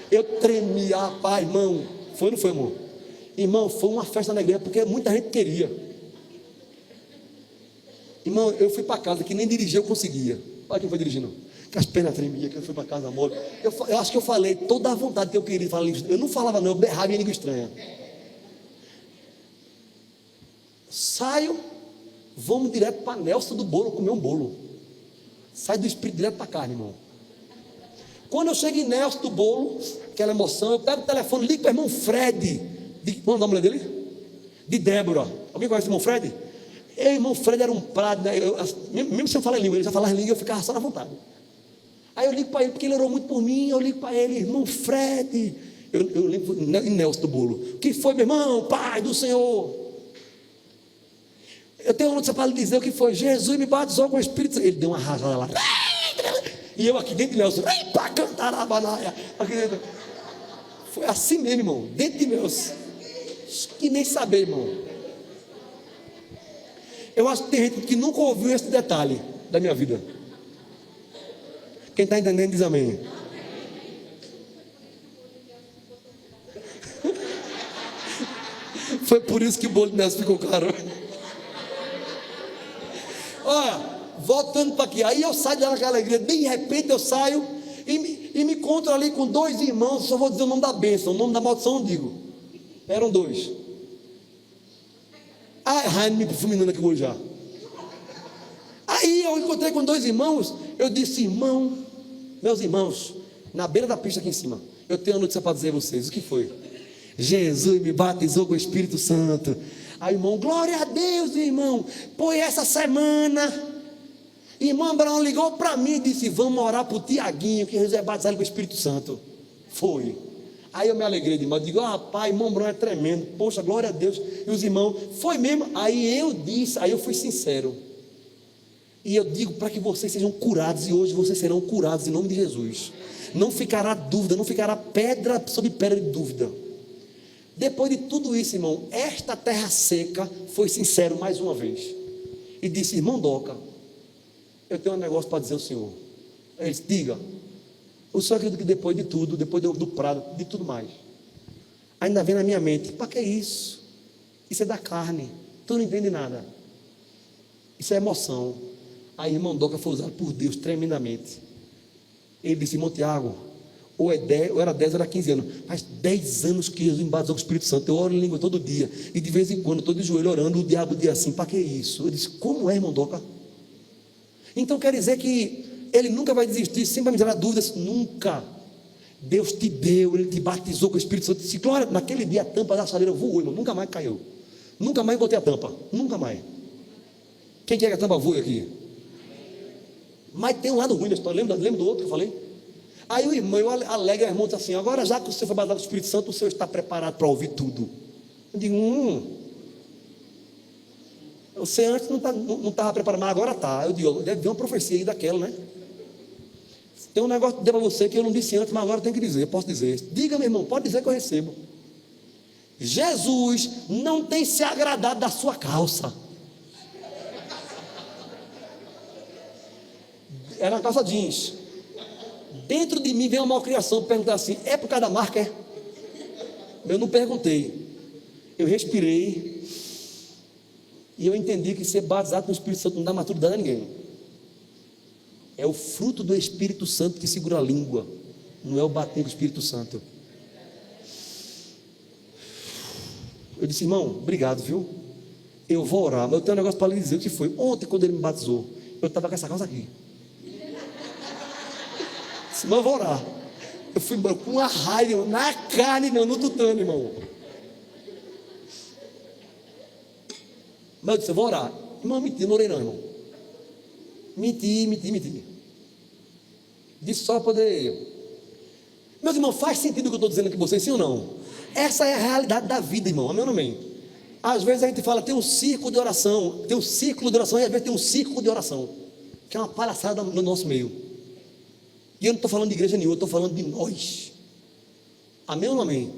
eu tremi, rapaz, irmão. Foi ou não foi, irmão? Irmão, foi uma festa na igreja, porque muita gente queria. Irmão, eu fui para casa, que nem dirigir eu conseguia. Olha quem foi dirigindo. Que as pernas tremiam, que eu fui para casa mole. Eu acho que eu falei toda a vontade que eu queria falar. Eu não falava não, eu berrava em língua estranha. Saio, vamos direto para Nelson do bolo, comer um bolo. Sai do espírito direto para a carne, irmão. Quando eu chego em Nelson do bolo, aquela emoção, eu pego o telefone, ligo para o irmão Fred. Vamos dar a mulher dele? De Débora. Alguém conhece o irmão Fred? O irmão Fred era um prado, né? Mesmo se eu falar em língua, ele já falava em língua, eu ficava só na vontade. Aí eu ligo para ele, porque ele orou muito por mim, eu ligo para ele: irmão Fred. Eu ligo em Nelson do bolo. O que foi, meu irmão? Pai do Senhor. Eu tenho uma notícia para lhe dizer o que foi. Jesus me batizou com o Espírito Santo. Ele deu uma rajada lá. E eu aqui dentro de Nelson, para cantar a banaia. Aqui dentro. Foi assim mesmo, irmão. Dentro de Nelson. Que nem saber, irmão. Eu acho que tem gente que nunca ouviu esse detalhe da minha vida. Quem está entendendo diz amém. Foi por isso que o bolo de Nelson ficou caro. Olha, voltando para aqui. Aí eu saio daquela alegria. De repente eu saio e me encontro ali com dois irmãos. Só vou dizer o nome da bênção. O nome da maldição eu não digo. Eram dois. A Raine me fulminando aqui hoje já. Aí eu encontrei com dois irmãos. Eu disse: irmão, meus irmãos, na beira da pista aqui em cima, eu tenho uma notícia para dizer a vocês. O que foi? Jesus me batizou com o Espírito Santo. Aí, irmão, glória a Deus, irmão. Pois essa semana, irmão Abraão ligou para mim e disse: vamos orar para o Tiaguinho, que Jesus é batizado com o Espírito Santo. Foi. Aí eu me alegrei demais. Eu digo: rapaz, irmão Abraão é tremendo. Poxa, glória a Deus. E os irmãos, foi mesmo. Aí eu disse, aí eu fui sincero. E eu digo para que vocês sejam curados. E hoje vocês serão curados em nome de Jesus. Não ficará dúvida, não ficará pedra sobre pedra de dúvida. Depois de tudo isso, irmão, esta terra seca foi sincero mais uma vez. E disse: irmão Doca, eu tenho um negócio para dizer ao senhor. Ele disse: diga. O senhor acredita que depois de tudo, depois do prado, de tudo mais, ainda vem na minha mente: para que isso? Isso é da carne, tu não entende nada. Isso é emoção. Aí irmão Doca foi usado por Deus tremendamente. Ele disse: irmão Tiago, ou era 10 ou era 15 anos. Faz 10 anos que Jesus me batizou com o Espírito Santo. Eu oro em língua todo dia. E de vez em quando, estou de joelho orando. O diabo diz assim: para que isso? Eu disse: como é, irmão Doca? Então quer dizer que ele nunca vai desistir, sempre vai me gerar dúvidas. Nunca. Deus te deu, ele te batizou com o Espírito Santo. Disse: glória, naquele dia a tampa da chaleira voou, irmão. Nunca mais caiu. Nunca mais botei a tampa. Nunca mais. Quem quer que a tampa voe aqui? Mas tem um lado ruim da história. Lembra do outro que eu falei? Aí o irmão, eu alegro, o irmão diz assim: agora já que você foi batizado com o Espírito Santo, o senhor está preparado para ouvir tudo. Eu digo: você antes não estava preparado, mas agora está. Eu digo: deve vir uma profecia aí daquela, né? Tem um negócio que deu para você que eu não disse antes, mas agora eu tenho que dizer, eu posso dizer. Diga, meu irmão, pode dizer que eu recebo. Jesus não tem se agradado da sua calça. Era uma calça jeans. Dentro de mim vem uma malcriação, perguntar assim: é por causa da marca? É? Eu não perguntei. Eu respirei. E eu entendi que ser batizado com o Espírito Santo não dá maturidade a ninguém. É o fruto do Espírito Santo que segura a língua. Não é o bater com o Espírito Santo. Eu disse: irmão, obrigado, viu? Eu vou orar, mas eu tenho um negócio para lhe dizer. O que foi? Ontem, quando ele me batizou, eu estava com essa calça aqui. Mas eu vou orar. Eu fui embora com uma raiva na carne, não, no tutano, irmão. Mas eu disse: eu vou orar. Irmão, menti, não orei não, irmão. Menti. Disse só para poder. Meus irmãos, faz sentido o que eu estou dizendo aqui para vocês, sim ou não? Essa é a realidade da vida, irmão. Amém ou não amém? Às vezes a gente fala: tem um círculo de oração. Tem um círculo de oração e às vezes tem um círculo de oração. Que é uma palhaçada no nosso meio. E eu não estou falando de igreja nenhuma, eu estou falando de nós. Amém ou não amém?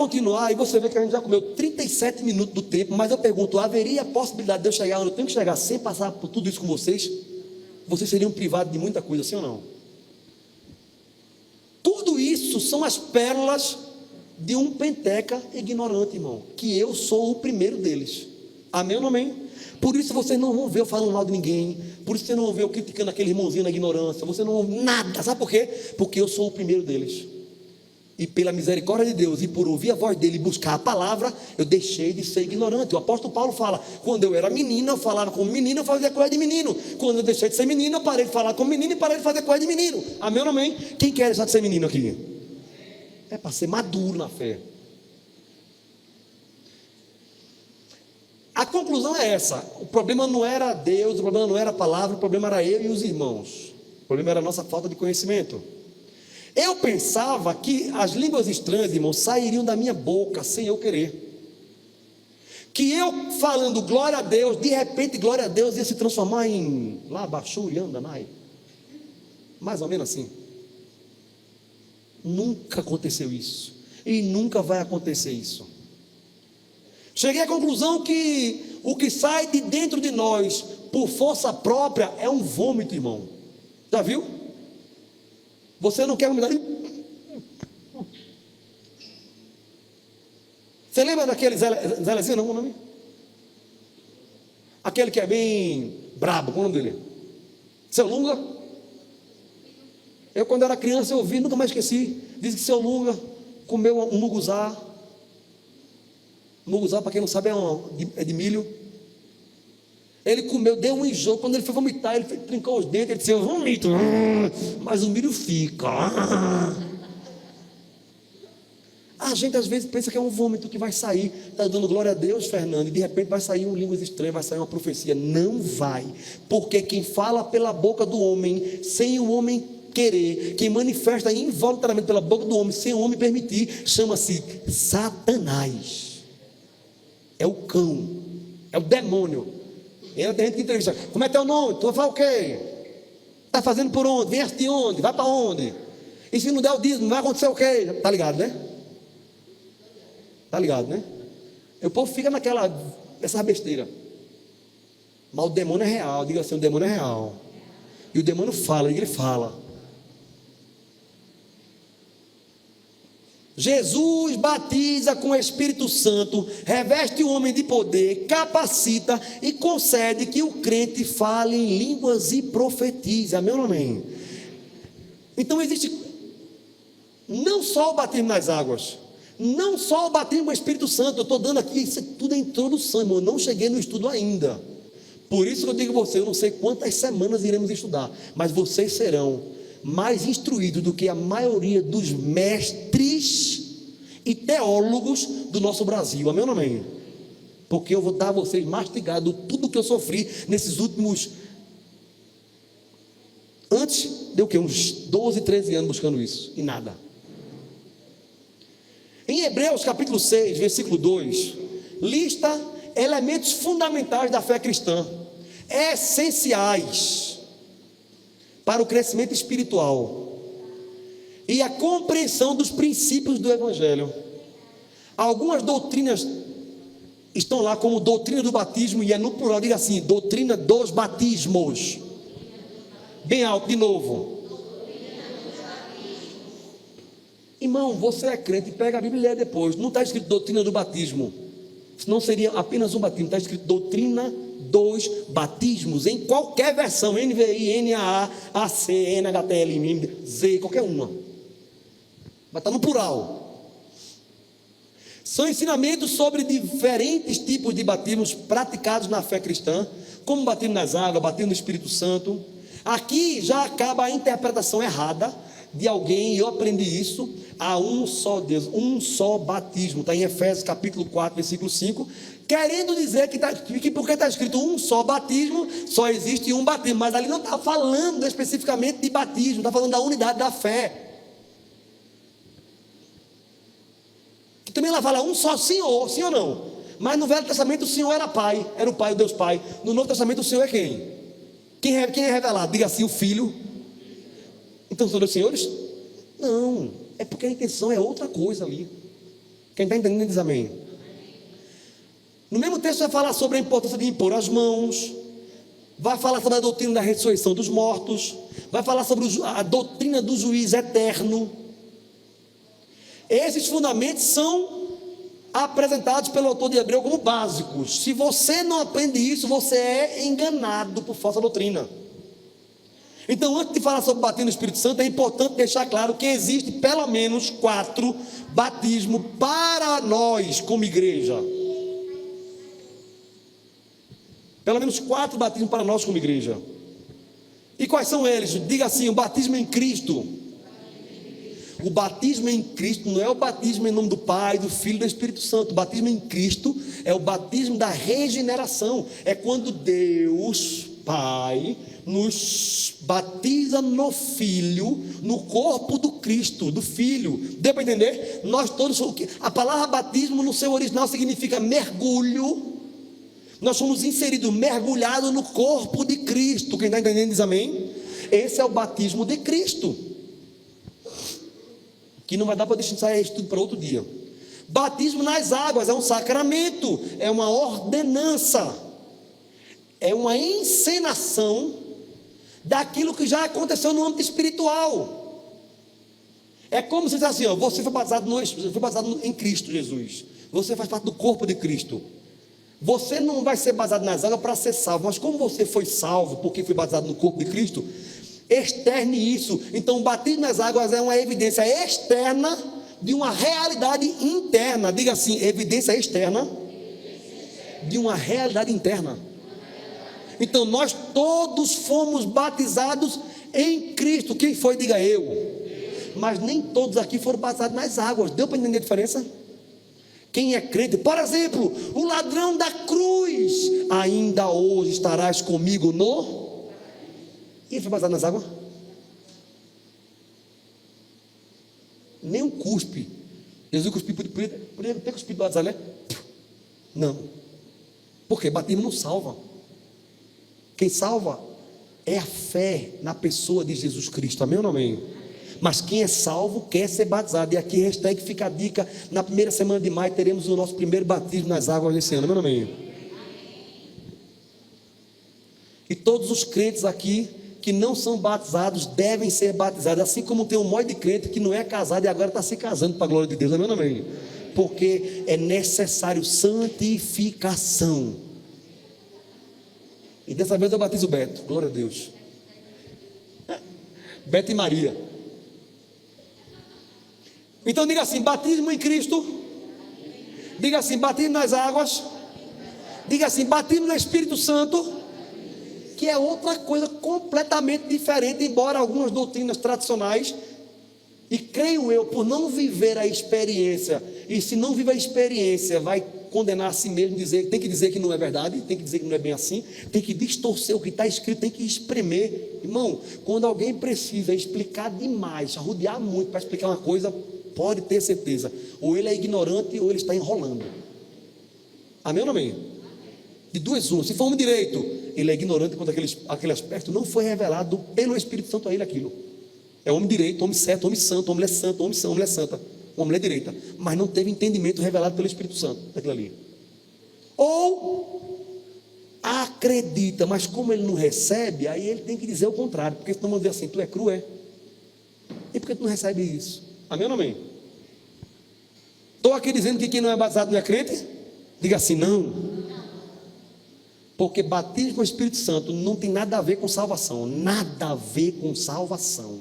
continuar, e você vê que a gente já comeu 37 minutos do tempo, mas eu pergunto, haveria a possibilidade de eu chegar onde eu tenho que chegar sem passar por tudo isso com vocês? Vocês seriam privados de muita coisa, sim ou não? Tudo isso são as pérolas de um penteca ignorante, irmão, que eu sou o primeiro deles. Amém ou não amém? Por isso vocês não vão ver eu falando mal de ninguém, por isso vocês não vão ver eu criticando aquele irmãozinho na ignorância, vocês não vão ver nada, sabe por quê? Porque eu sou o primeiro deles. E pela misericórdia de Deus, e por ouvir a voz dele e buscar a palavra, eu deixei de ser ignorante. O apóstolo Paulo fala, quando eu era menino, eu falava como menino, eu fazia coisa de menino. Quando eu deixei de ser menino, eu parei de falar como menino e parei de fazer coisa de menino. Amém ou não amém? Quem quer deixar de ser menino aqui? É para ser maduro na fé. A conclusão é essa: o problema não era Deus, o problema não era a palavra, o problema era eu e os irmãos. O problema era a nossa falta de conhecimento. Eu pensava que as línguas estranhas, irmãos, sairiam da minha boca sem eu querer. Que eu falando glória a Deus, de repente glória a Deus ia se transformar em Labaxuri Andanai. Mais ou menos assim. Nunca aconteceu isso. E nunca vai acontecer isso. Cheguei à conclusão que o que sai de dentro de nós por força própria é um vômito, irmão. Já viu? Você não quer vomitar? Você lembra daquele Zelezinho, não é o nome? Aquele que é bem brabo, qual é o nome dele? Seu Lunga? Eu quando era criança eu ouvi, nunca mais esqueci. Diz que seu Lunga comeu um muguzá. Muguzá, para quem não sabe, é de milho. Ele comeu, deu um enjoo. Quando ele foi vomitar, ele trincou os dentes. Ele disse, eu vomito, mas o milho fica. A gente às vezes pensa que é um vômito que vai sair. Está dando glória a Deus, Fernando, e de repente vai sair um línguas estranhas, vai sair uma profecia. Não vai, porque quem fala pela boca do homem, sem o homem querer, quem manifesta involuntariamente pela boca do homem, sem o homem permitir, chama-se Satanás. É o cão, é o demônio. E ainda tem gente que entrevista, como é teu nome? Tu vai falar o quê? Está fazendo por onde? Vieste de onde? Vai para onde? E se não der o dízimo, vai acontecer o quê? Está ligado, né? Está ligado, né? E o povo fica nessa besteira. Mas o demônio é real. Diga assim, o demônio é real. E o demônio fala, ele fala. Jesus batiza com o Espírito Santo, reveste o homem de poder, capacita e concede que o crente fale em línguas e profetize. Amém ou não amém? Então existe não só o batismo nas águas, não só o batismo com o Espírito Santo. Eu estou dando aqui, isso tudo é introdução, irmão. Eu não cheguei no estudo ainda. Por isso que eu digo a você, eu não sei quantas semanas iremos estudar, mas vocês serão mais instruídos do que a maioria dos mestres e teólogos do nosso Brasil. Amém ou não amém? Porque eu vou dar a vocês mastigado tudo que eu sofri nesses últimos, antes de o quê? Uns 12, 13 anos buscando isso, e nada. Em Hebreus capítulo 6, versículo 2, lista elementos fundamentais da fé cristã, essenciais para o crescimento espiritual e a compreensão dos princípios do Evangelho. Algumas doutrinas estão lá como doutrina do batismo, e é no plural, diga assim, doutrina dos batismos. Bem alto de novo. Irmão, você é crente, pega a Bíblia e lê depois. Não está escrito doutrina do batismo, senão seria apenas um batismo. Está escrito doutrina dos batismos, em qualquer versão, NVI, NAA, AC, NHTL, Z, qualquer uma, mas está no plural. São ensinamentos sobre diferentes tipos de batismos praticados na fé cristã, como batismo nas águas, batismo no Espírito Santo. Aqui já acaba a interpretação errada de alguém, eu aprendi isso, há um só Deus, um só batismo, está em Efésios capítulo 4, versículo 5, querendo dizer que porque está escrito um só batismo, só existe um batismo, mas ali não está falando especificamente de batismo, está falando da unidade da fé. Que também ela fala um só Senhor, sim ou não? Mas no Velho Testamento o Senhor era Pai, era o Pai, o Deus Pai. No Novo Testamento o Senhor é quem? Quem é revelado? Diga assim, o Filho. Então são dois senhores? Não, é porque a intenção é outra coisa ali. Quem está entendendo diz amém. No mesmo texto vai falar sobre a importância de impor as mãos, vai falar sobre a doutrina da ressurreição dos mortos, vai falar sobre a doutrina do juízo eterno. Esses fundamentos são apresentados pelo autor de Hebreu como básicos. Se você não aprende isso, você é enganado por falsa doutrina. Então, antes de falar sobre batismo no Espírito Santo, é importante deixar claro que existe pelo menos 4 batismos para nós como igreja. Pelo menos 4 batismos para nós como igreja. E quais são eles? Diga assim: o batismo em Cristo. O batismo em Cristo não é o batismo em nome do Pai, do Filho e do Espírito Santo. O batismo em Cristo é o batismo da regeneração. É quando Deus Pai nos batiza no Filho, no corpo do Cristo, do Filho. Deu para entender? Nós todos, a palavra batismo no seu original significa mergulho. Nós somos inseridos, mergulhados no corpo de Cristo. Quem está entendendo diz amém? Esse é o batismo de Cristo, que não vai dar para deixar isso tudo para outro dia. Batismo nas águas é um sacramento, é uma ordenança, é uma encenação daquilo que já aconteceu no âmbito espiritual. É como se dissesse assim: ó, você foi batizado em Cristo Jesus, você faz parte do corpo de Cristo. Você não vai ser batizado nas águas para ser salvo, mas como você foi salvo porque foi batizado no corpo de Cristo, externe isso. Então o batismo nas águas é uma evidência externa de uma realidade interna. Diga assim: evidência externa de uma realidade interna. Então nós todos fomos batizados em Cristo. Quem foi? Diga eu. Mas nem todos aqui foram batizados nas águas. Deu para entender a diferença? Quem é crente, por exemplo, o ladrão da cruz: ainda hoje estarás comigo no... E ele foi batizado nas águas? Nem um cuspe. Jesus cuspiu, podia ter cuspido batizado, né? Não. Por quê? Batismo não salva. Quem salva é a fé na pessoa de Jesus Cristo. Amém ou não amém? Mas quem é salvo quer ser batizado. E aqui hashtag fica a dica: na primeira semana de maio teremos o nosso primeiro batismo nas águas nesse ano. Amém ou não amém? E todos os crentes aqui que não são batizados devem ser batizados, assim como tem um monte de crente que não é casado e agora está se casando para a glória de Deus. Amém ou não amém? Porque é necessário santificação. E dessa vez eu batizo o Beto, glória a Deus. Beto e Maria. Então diga assim: batismo em Cristo. Diga assim: batismo nas águas. Diga assim: batismo no Espírito Santo, que é outra coisa completamente diferente, embora algumas doutrinas tradicionais, e creio eu, por não viver a experiência, e se não vive a experiência, vai condenar a si mesmo, tem que dizer que não é verdade, tem que dizer que não é bem assim, tem que distorcer o que está escrito, tem que espremer. Irmão, quando alguém precisa explicar demais, arrodear muito para explicar uma coisa, pode ter certeza, ou ele é ignorante ou ele está enrolando. Amém ou não amém? De duas uma. Se for homem direito, ele é ignorante quanto aquele aspecto não foi revelado pelo Espírito Santo a ele aquilo. É homem direito, homem certo, homem santo, homem mulher santa, homem mulher santa, uma mulher direita, mas não teve entendimento revelado pelo Espírito Santo daquilo ali. Ou acredita, mas como ele não recebe, aí ele tem que dizer o contrário, porque senão vão dizer assim: tu é cru, é? E por que tu não recebe isso? Amém ou não amém? Estou aqui dizendo que quem não é batizado não é crente? Diga assim: não. Porque batismo com o Espírito Santo não tem nada a ver com salvação. Nada a ver com salvação.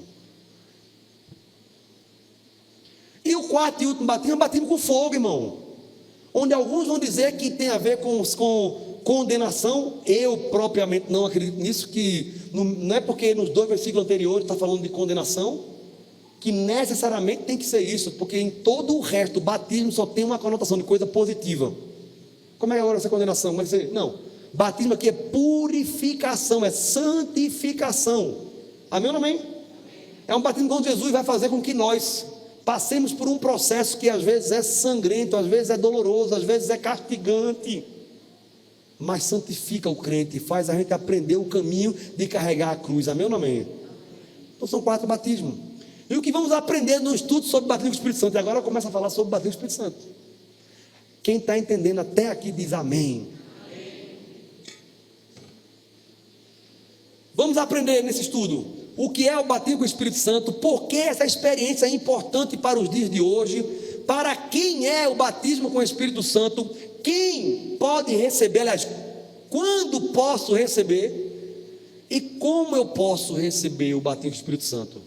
E o quarto e último batismo é o batismo com fogo, irmão. Onde alguns vão dizer que tem a ver com condenação. Eu propriamente não acredito nisso, que não é porque nos 2 versículos anteriores está falando de condenação, que necessariamente tem que ser isso, porque em todo o resto o batismo só tem uma conotação de coisa positiva. Como é agora essa condenação? Como é que você... Não. Batismo aqui é purificação, é santificação. Amém ou não amém? É um batismo onde Jesus vai fazer com que nós passemos por um processo que às vezes é sangrento, às vezes é doloroso, às vezes é castigante, mas santifica o crente, faz a gente aprender o caminho de carregar a cruz. Amém ou não amém? Então são 4 batismos. E o que vamos aprender no estudo sobre o batismo do Espírito Santo? E agora eu começo a falar sobre o batismo do Espírito Santo. Quem está entendendo até aqui diz amém. Vamos aprender nesse estudo o que é o batismo com o Espírito Santo, por que essa experiência é importante para os dias de hoje, para quem é o batismo com o Espírito Santo, quem pode receber, aliás, quando posso receber e como eu posso receber o batismo com o Espírito Santo.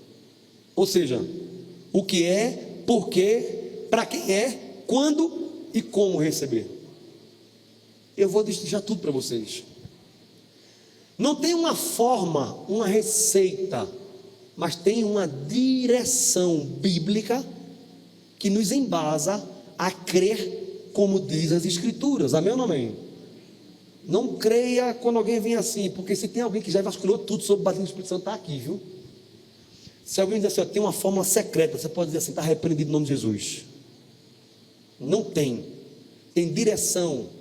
Ou seja, o que é, por quê, para quem é, quando e como receber. Eu vou destrinchar tudo para vocês. Não tem uma forma, uma receita, mas tem uma direção bíblica que nos embasa a crer como diz as Escrituras. Amém ou não amém? Não creia quando alguém vem assim, porque se tem alguém que já vasculhou tudo sobre o batismo do Espírito Santo, está aqui, viu? Se alguém diz assim, ó, tem uma fórmula secreta, você pode dizer assim, está repreendido em nome de Jesus. Não tem. Tem direção.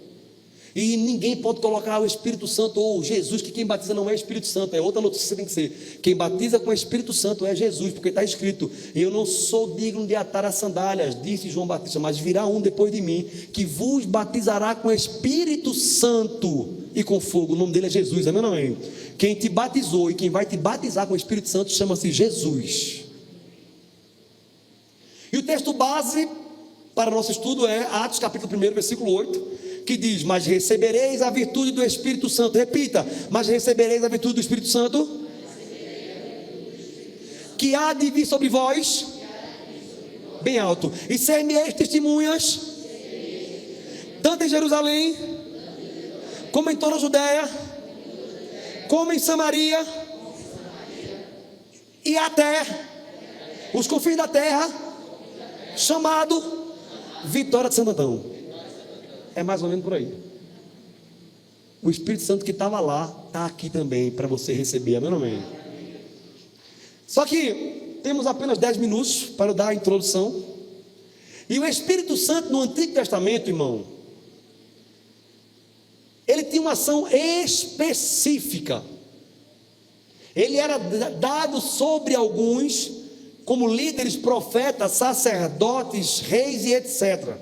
E ninguém pode colocar o Espírito Santo ou Jesus, que quem batiza não é Espírito Santo. É outra notícia que tem que ser. Quem batiza com o Espírito Santo é Jesus, porque está escrito: eu não sou digno de atar as sandálias, disse João Batista, mas virá um depois de mim, que vos batizará com o Espírito Santo e com fogo. O nome dele é Jesus, amém ou não amém? Quem te batizou e quem vai te batizar com o Espírito Santo chama-se Jesus. E o texto base para o nosso estudo é Atos capítulo 1, versículo 8, que diz: mas recebereis a virtude do Espírito Santo. Repita: mas recebereis a virtude do Espírito Santo, que há de vir sobre vós, bem alto, e ser-me-eis testemunhas, tanto em Jerusalém, como em toda a Judéia, como em Samaria, e até os confins da terra, chamado Vitória de Santo Antão. É mais ou menos por aí. O Espírito Santo que estava lá, está aqui também, para você receber, amém ou não amém? Só que temos apenas 10 minutos para dar a introdução. E o Espírito Santo no Antigo Testamento, irmão, ele tinha uma ação específica. Ele era dado sobre alguns, como líderes, profetas, sacerdotes, reis e etc.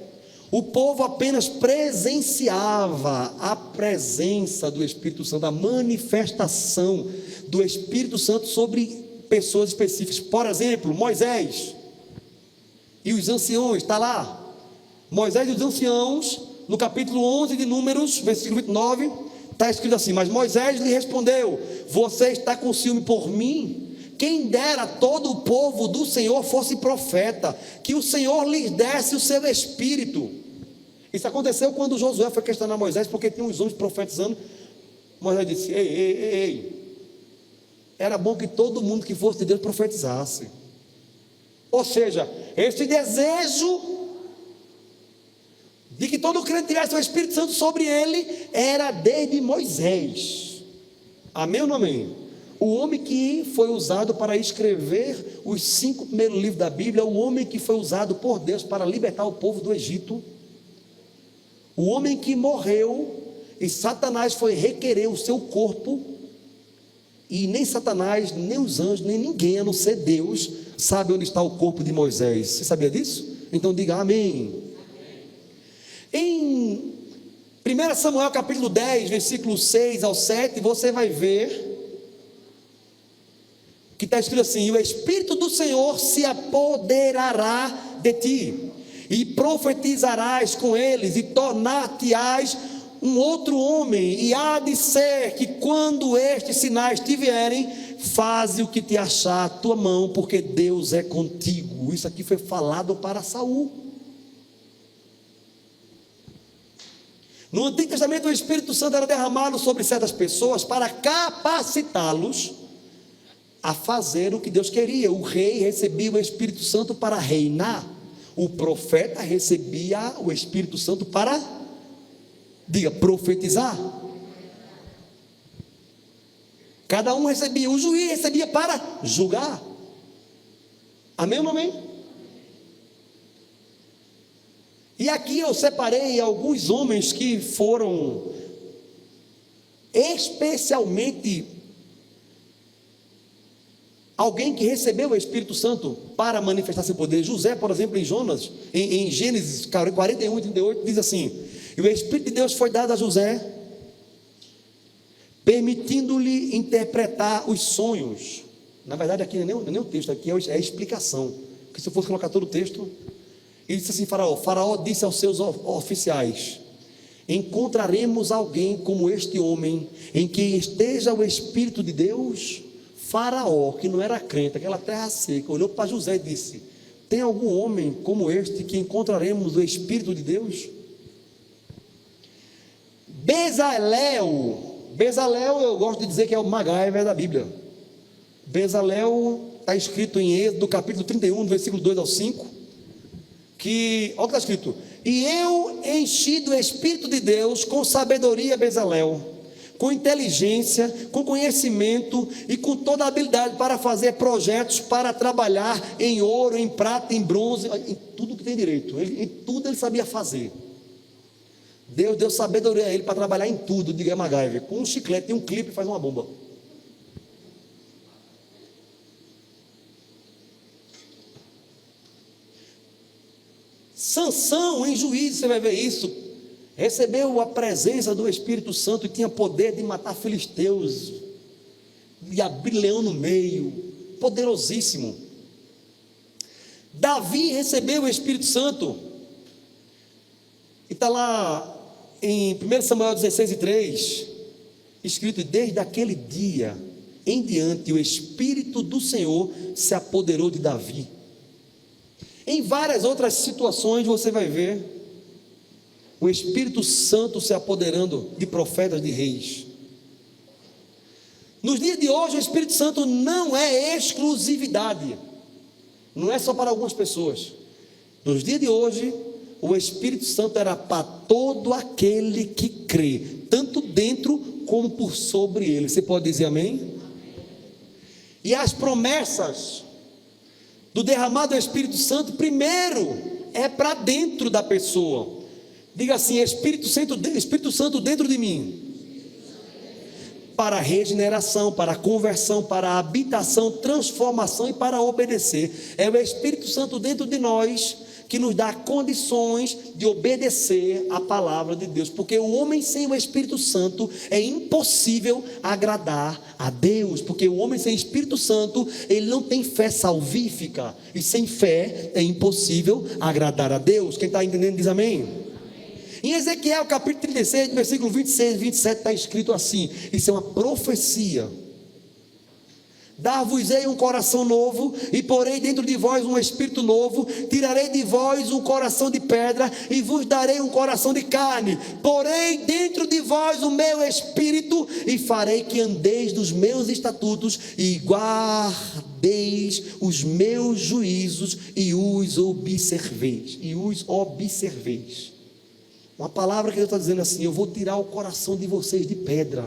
O povo apenas presenciava a presença do Espírito Santo, a manifestação do Espírito Santo sobre pessoas específicas. Por exemplo, Moisés e os anciãos, está lá. Moisés e os anciãos, no capítulo 11 de Números, versículo 29, está escrito assim: mas Moisés lhe respondeu: você está com ciúme por mim? Quem dera todo o povo do Senhor fosse profeta, que o Senhor lhes desse o seu espírito. Isso aconteceu quando Josué foi questionar Moisés, porque tinha uns homens profetizando. Moisés disse: ei, era bom que todo mundo que fosse de Deus profetizasse. Ou seja, esse desejo de que todo crente tivesse o Espírito Santo sobre ele era desde Moisés. Amém ou não amém? O homem que foi usado para escrever os 5 primeiros livros da Bíblia, o homem que foi usado por Deus para libertar o povo do Egito, o homem que morreu e Satanás foi requerer o seu corpo, e nem Satanás, nem os anjos, nem ninguém, a não ser Deus, sabe onde está o corpo de Moisés. Você sabia disso? Então diga amém. Em 1 Samuel capítulo 10, versículo 6 ao 7, você vai ver que está escrito assim: e o Espírito do Senhor se apoderará de ti, e profetizarás com eles, e tornar-te-ás um outro homem, e há de ser que quando estes sinais te vierem, faze o que te achar a tua mão, porque Deus é contigo. Isso aqui foi falado para Saul. No Antigo Testamento, o Espírito Santo era derramado sobre certas pessoas para capacitá-los a fazer o que Deus queria. O rei recebia o Espírito Santo para reinar. O profeta recebia o Espírito Santo para, diga, profetizar. Cada um recebia. O juiz recebia para julgar. Amém ou não amém? E aqui eu separei alguns homens que foram especialmente alguém que recebeu o Espírito Santo para manifestar seu poder. José, por exemplo, em Jonas, em Gênesis 41 e 38, diz assim: e o Espírito de Deus foi dado a José, permitindo-lhe interpretar os sonhos. Na verdade aqui não é nem o texto, aqui é a explicação, porque se eu fosse colocar todo o texto, ele disse assim: Faraó disse aos seus oficiais: encontraremos alguém como este homem, em quem esteja o Espírito de Deus? Faraó, que não era crente, aquela terra seca, olhou para José e disse: tem algum homem como este que encontraremos o Espírito de Deus? Bezalel, eu gosto de dizer que é o MacGyver da Bíblia. Bezalel está escrito em Êxodo capítulo 31, versículo 2 ao 5, que, olha o que está escrito: e eu enchi do Espírito de Deus com sabedoria Bezalel, com inteligência, com conhecimento e com toda a habilidade para fazer projetos, para trabalhar em ouro, em prata, em bronze, em tudo que tem direito. Em tudo ele sabia fazer. Deus deu sabedoria a ele para trabalhar em tudo. Diga MacGyver, com um chiclete e um clipe faz uma bomba. Sansão, em Juízes, você vai ver isso, recebeu a presença do Espírito Santo e tinha poder de matar filisteus, e abrir leão no meio, poderosíssimo. Davi recebeu o Espírito Santo, e está lá em 1 Samuel 16:3, escrito: e desde aquele dia em diante o Espírito do Senhor se apoderou de Davi. Em várias outras situações você vai ver o Espírito Santo se apoderando de profetas, de reis. Nos dias de hoje o Espírito Santo não é exclusividade, não é só para algumas pessoas. Nos dias de hoje o Espírito Santo era para todo aquele que crê, tanto dentro como por sobre ele. Você pode dizer amém? E as promessas do derramado do Espírito Santo, primeiro é para dentro da pessoa. Diga assim: Espírito Santo dentro de mim, para regeneração, para conversão, para habitação, transformação e para obedecer. É o Espírito Santo dentro de nós que nos dá condições de obedecer a palavra de Deus, porque o homem sem o Espírito Santo é impossível agradar a Deus, porque o homem sem Espírito Santo, ele não tem fé salvífica, e sem fé é impossível agradar a Deus. Quem está entendendo diz amém? Em Ezequiel capítulo 36, versículo 26 e 27 está escrito assim, isso é uma profecia: dar-vos-ei um coração novo, e porei dentro de vós um espírito novo, tirarei de vós um coração de pedra, e vos darei um coração de carne, porei dentro de vós o meu espírito, e farei que andeis dos meus estatutos, e guardeis os meus juízos, e os observeis. Uma palavra que Deus está dizendo assim: eu vou tirar o coração de vocês de pedra,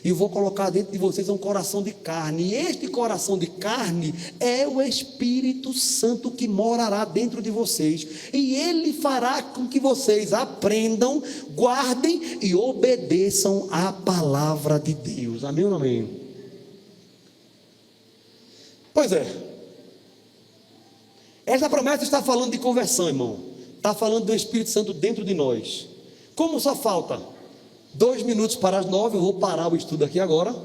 e eu vou colocar dentro de vocês um coração de carne, e este coração de carne é o Espírito Santo que morará dentro de vocês, e ele fará com que vocês aprendam, guardem e obedeçam a palavra de Deus. Amém ou não amém? Pois é, essa promessa está falando de conversão, irmão, está falando do Espírito Santo dentro de nós. Como só falta 2 minutos para as 9, eu vou parar o estudo aqui agora.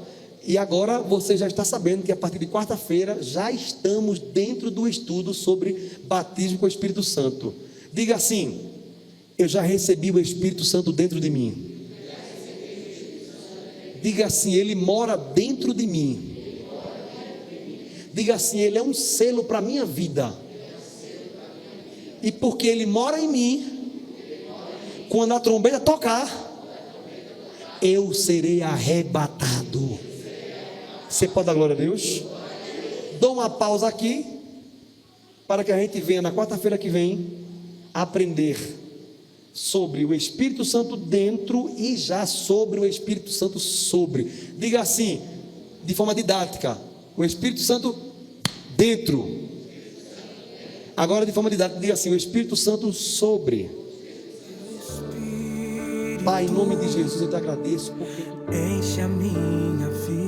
E agora você já está sabendo que a partir de quarta-feira já estamos dentro do estudo sobre batismo com o Espírito Santo. Diga assim: eu já recebi o Espírito Santo dentro de mim. Diga assim: ele mora dentro de mim. Diga assim: ele é um selo para a minha vida. E porque ele mora em mim, quando a trombeta tocar, eu serei arrebatado. Você pode dar glória a Deus? Dou uma pausa aqui, para que a gente venha na quarta-feira que vem aprender sobre o Espírito Santo dentro e já sobre o Espírito Santo sobre. Diga assim, de forma didática: o Espírito Santo dentro. Agora de forma didática, diga assim: o Espírito Santo sobre. Pai, em nome de Jesus eu te agradeço porque enche a minha vida.